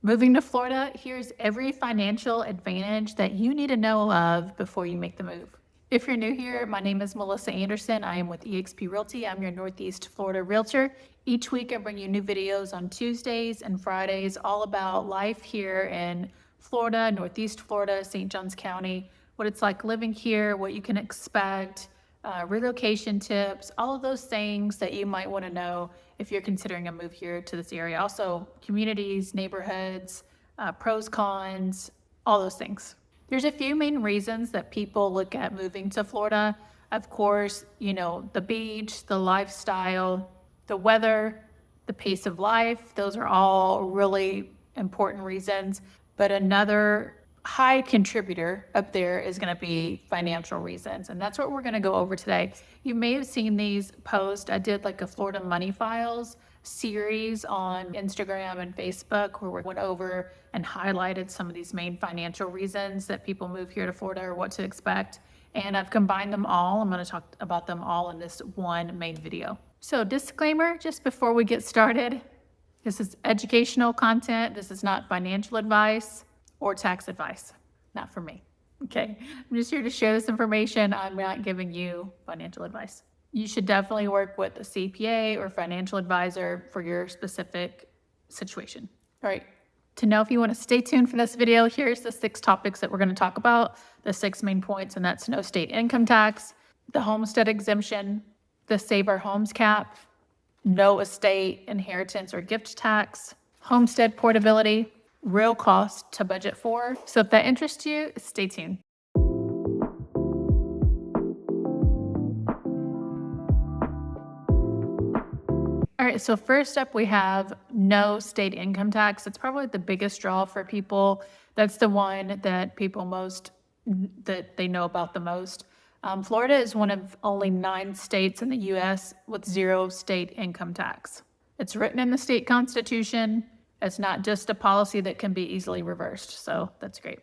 Moving to Florida, here's every financial advantage that you need to know of before you make the move. If you're new here, my name is Melissa Anderson. I am with eXp Realty. I'm your Northeast Florida realtor. Each week I bring you new videos on Tuesdays and Fridays all about life here in Florida, Northeast Florida, St. Johns County, what it's like living here, what you can expect, relocation tips, all of those things that you might want to know if you're considering a move here to this area. Also, communities, neighborhoods, pros, cons, all those things. There's a few main reasons that people look at moving to Florida. Of course, the beach, the lifestyle, the weather, the pace of life. Those are all really important reasons. But another high contributor up there is going to be financial reasons. And that's what we're going to go over today. You may have seen these posts. I did like a Florida Money Files series on Instagram and Facebook where we went over and highlighted some of these main financial reasons that people move here to Florida or what to expect. And I've combined them all. I'm going to talk about them all in this one main video. So disclaimer, just before we get started, this is educational content. This is not financial advice or tax advice, not for me. Okay, I'm just here to share this information. I'm not giving you financial advice. You should definitely work with a CPA or financial advisor for your specific situation. All right, to know if you want to stay tuned for this video, here's the 6 topics that we're going to talk about, the 6 main points, and that's no state income tax, the Homestead Exemption, the Save Our Homes cap, no estate, inheritance, or gift tax, homestead portability, real cost to budget for. So if that interests you, stay tuned. All right, so first up we have no state income tax. It's probably the biggest draw for people. That's the one that that they know about the most. Florida is one of only 9 states in the U.S. with 0 state income tax. It's written in the state constitution. It's not just a policy that can be easily reversed, so that's great.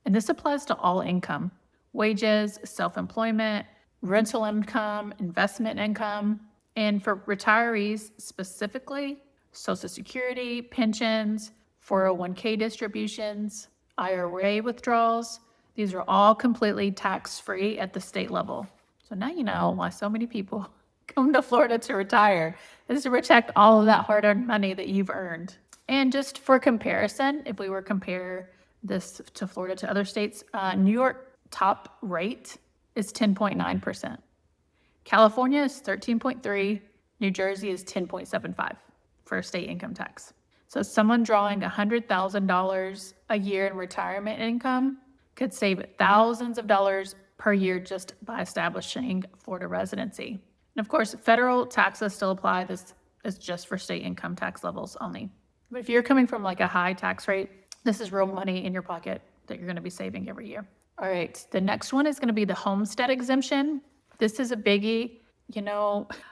And this applies to all income, wages, self-employment, rental income, investment income, and for retirees specifically, Social Security, pensions, 401k distributions, IRA withdrawals. These are all completely tax-free at the state level. So now you know why so many people come to Florida to retire, is to protect all of that hard-earned money that you've earned. And just for comparison, if we were to compare this to Florida to other states, New York top rate is 10.9%. California is 13.3%. New Jersey is 10.75% for state income tax. So someone drawing $100,000 a year in retirement income could save thousands of dollars per year just by establishing Florida residency. And of course, federal taxes still apply. This is just for state income tax levels only. But if you're coming from like a high tax rate, this is real money in your pocket that you're going to be saving every year. All right, the next one is going to be the Homestead Exemption. This is a biggie.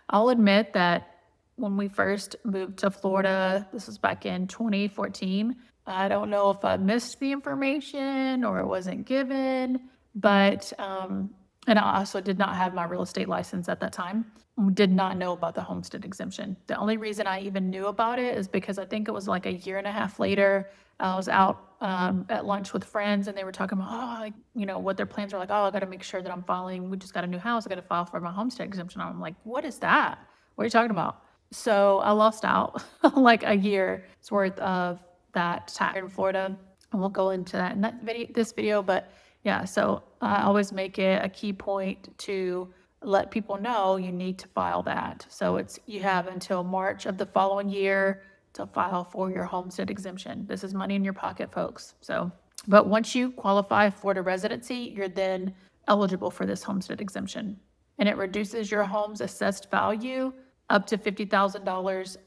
I'll admit that when we first moved to Florida, this was back in 2014, I don't know if I missed the information or it wasn't given, but, and I also did not have my real estate license at that time. Did not know about the Homestead Exemption. The only reason I even knew about it is because I think it was like a year and a half later, I was out at lunch with friends and they were talking about, what their plans were like. Oh, I got to make sure that I'm filing. We just got a new house. I got to file for my Homestead Exemption. I'm like, what is that? What are you talking about? So I lost out like a year's worth of that tax in Florida. And we'll go into that in this video. But yeah, so I always make it a key point to let people know you need to file that. So you have until March of the following year to file for your Homestead Exemption. This is money in your pocket, folks. But once you qualify for the residency, you're then eligible for this Homestead Exemption. And it reduces your home's assessed value up to $50,000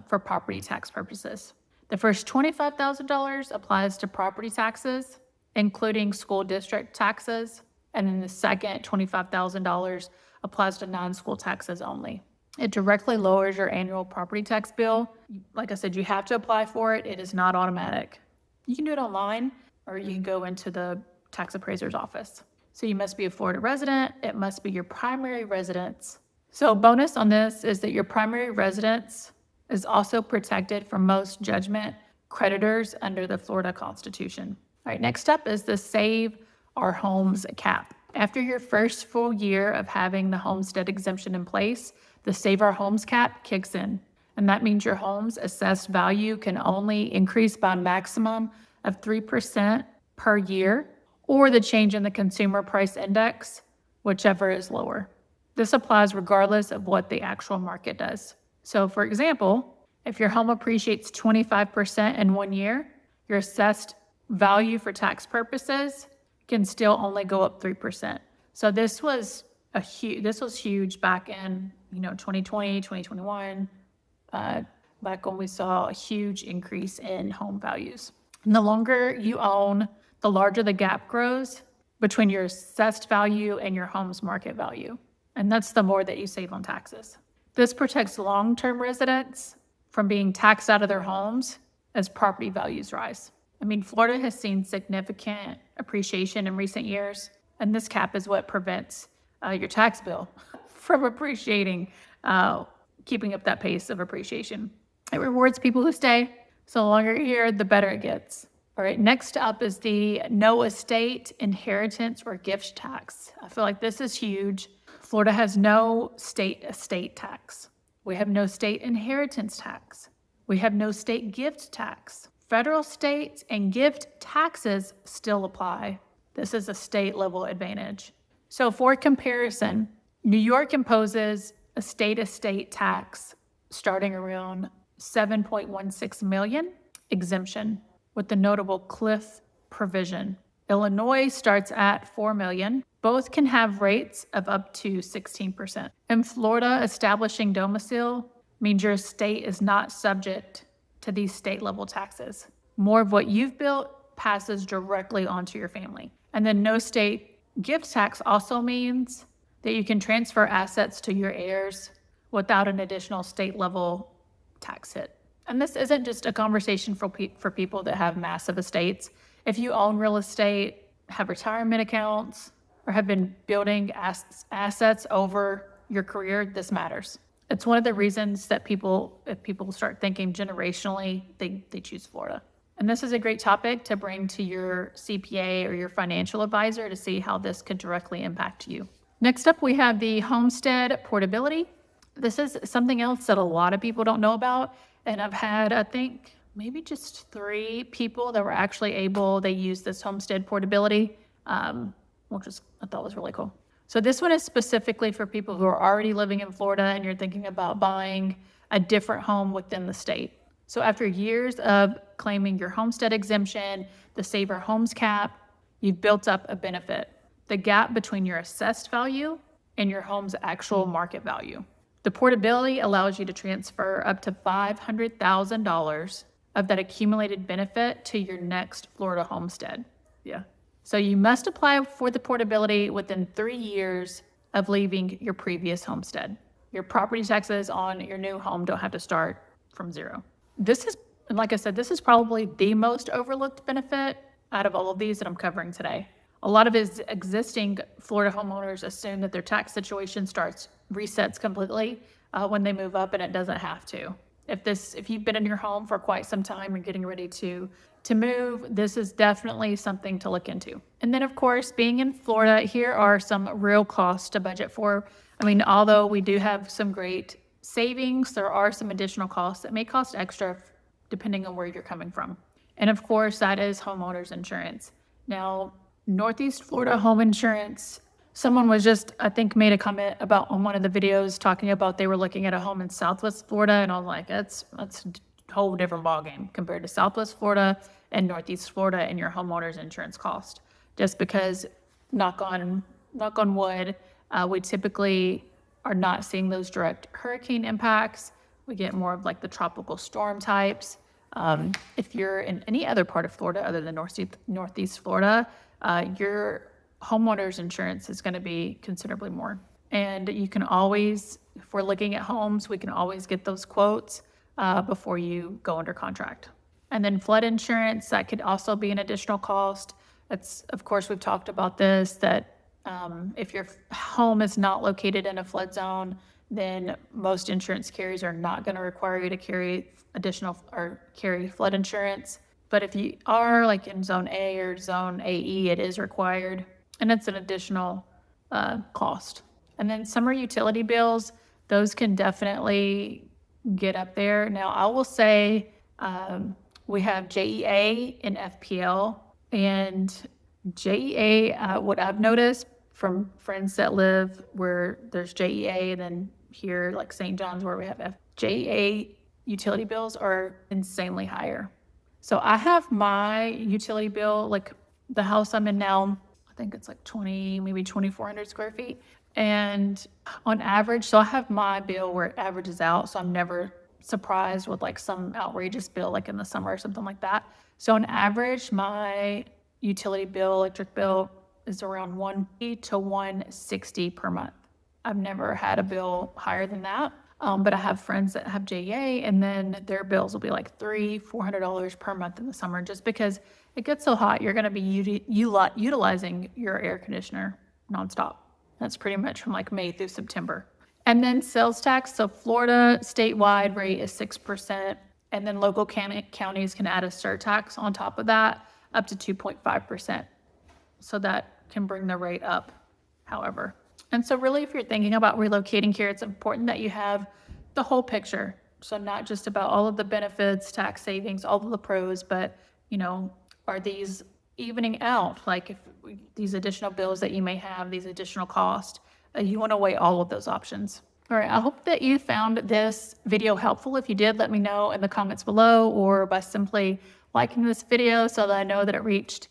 for property tax purposes. The first $25,000 applies to property taxes, including school district taxes. And then the second $25,000 applies to non-school taxes only. It directly lowers your annual property tax bill. Like I said, you have to apply for it. It is not automatic. You can do it online or you can go into the tax appraiser's office. So you must be a Florida resident. It must be your primary residence. So bonus on this is that your primary residence is also protected from most judgment creditors under the Florida Constitution. All right, next up is the Save Our Homes cap. After your first full year of having the Homestead Exemption in place, the Save Our Homes cap kicks in. And that means your home's assessed value can only increase by a maximum of 3% per year, or the change in the consumer price index, whichever is lower. This applies regardless of what the actual market does. So for example, if your home appreciates 25% in 1 year, your assessed value for tax purposes can still only go up 3%. So this was huge back in 2020, 2021, back when we saw a huge increase in home values. And the longer you own, the larger the gap grows between your assessed value and your home's market value. And that's the more that you save on taxes. This protects long-term residents from being taxed out of their homes as property values rise. I mean, Florida has seen significant appreciation in recent years, and this cap is what prevents your tax bill from appreciating, keeping up that pace of appreciation. It rewards people who stay, so the longer you're here, the better it gets. All right, next up is the no estate, inheritance, or gift tax. I feel like this is huge. Florida has no state estate tax. We have no state inheritance tax. We have no state gift tax. Federal, state, and gift taxes still apply. This is a state level advantage. So for comparison, New York imposes a state estate tax starting around 7.16 million exemption with the notable cliff provision. Illinois starts at 4 million. Both can have rates of up to 16%. In Florida, establishing domicile means your estate is not subject to these state level taxes. More of what you've built passes directly onto your family. And then no state gift tax also means that you can transfer assets to your heirs without an additional state level tax hit. And this isn't just a conversation for people that have massive estates. If you own real estate, have retirement accounts, or have been building assets over your career, this matters. It's one of the reasons that if people start thinking generationally, they choose Florida. And this is a great topic to bring to your CPA or your financial advisor to see how this could directly impact you. Next up, we have the Homestead Portability. This is something else that a lot of people don't know about. And I've had, I think, maybe just 3 people that were actually they used this Homestead Portability, which I thought was really cool. So this one is specifically for people who are already living in Florida and you're thinking about buying a different home within the state. So after years of claiming your homestead exemption, the Save Our Homes cap, you've built up a benefit, the gap between your assessed value and your home's actual market value. The portability allows you to transfer up to $500,000 of that accumulated benefit to your next Florida homestead. Yeah. So you must apply for the portability within 3 years of leaving your previous homestead. Your property taxes on your new home don't have to start from zero. Like I said, this is probably the most overlooked benefit out of all of these that I'm covering today. A lot of existing Florida homeowners assume that their tax situation resets completely when they move up, and it doesn't have to. If you've been in your home for quite some time and getting ready to move, this is definitely something to look into. And then, of course, being in Florida, here are some real costs to budget for. I mean, although we do have some great savings, there are some additional costs that may cost extra depending on where you're coming from. And of course, that is homeowners insurance. Now, Northeast Florida home insurance, someone was just, I think, made a comment about on one of the videos talking about they were looking at a home in Southwest Florida, and I was like, that's a whole different ballgame compared to Southwest Florida and Northeast Florida and your homeowners insurance cost. Just because, knock on wood, we typically are not seeing those direct hurricane impacts. We get more of like the tropical storm types. If you're in any other part of Florida other than Northeast Florida, your homeowners insurance is going to be considerably more. And you can always, if we're looking at homes, we can always get those quotes before you go under contract. And then flood insurance, that could also be an additional cost. Of course, we've talked about this, that if your home is not located in a flood zone, then most insurance carriers are not going to require you to carry additional or carry flood insurance. But if you are like in zone A or zone AE, it is required, and it's an additional cost. And then summer utility bills, those can definitely get up there. Now, I will say we have JEA and FPL, and JEA, what I've noticed from friends that live where there's JEA, and then here, like St. John's, where we have JEA utility bills are insanely higher. So I have my utility bill, like the house I'm in now, I think it's like 20, maybe 2,400 square feet. And on average, so I have my bill where it averages out. So I'm never surprised with like some outrageous bill, like in the summer or something like that. So on average, my utility bill, electric bill is around $150 to $160 per month. I've never had a bill higher than that. But I have friends that have JA, and then their bills will be like $300-$400 per month in the summer, just because it gets so hot. You're going to be utilizing your air conditioner nonstop. That's pretty much from like May through September. And then sales tax. So Florida statewide rate is 6%, and then local counties can add a surtax on top of that, up to 2.5%. So that can bring the rate up, however. And so really, if you're thinking about relocating here, it's important that you have the whole picture. So not just about all of the benefits, tax savings, all of the pros, but, are these evening out? Like if these additional bills that you may have, these additional costs, you want to weigh all of those options. All right, I hope that you found this video helpful. If you did, let me know in the comments below, or by simply liking this video so that I know that it reached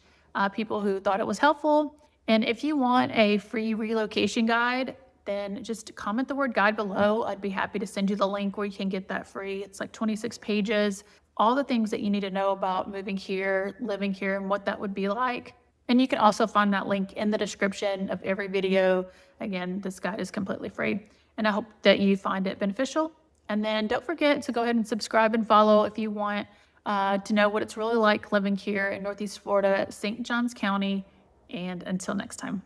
people who thought it was helpful. And if you want a free relocation guide, then just comment the word guide below. I'd be happy to send you the link where you can get that free. It's like 26 pages, all the things that you need to know about moving here, living here, and what that would be like. And you can also find that link in the description of every video. Again, this guide is completely free, and I hope that you find it beneficial. And then don't forget to go ahead and subscribe and follow if you want to know what it's really like living here in Northeast Florida, St. Johns County. And until next time.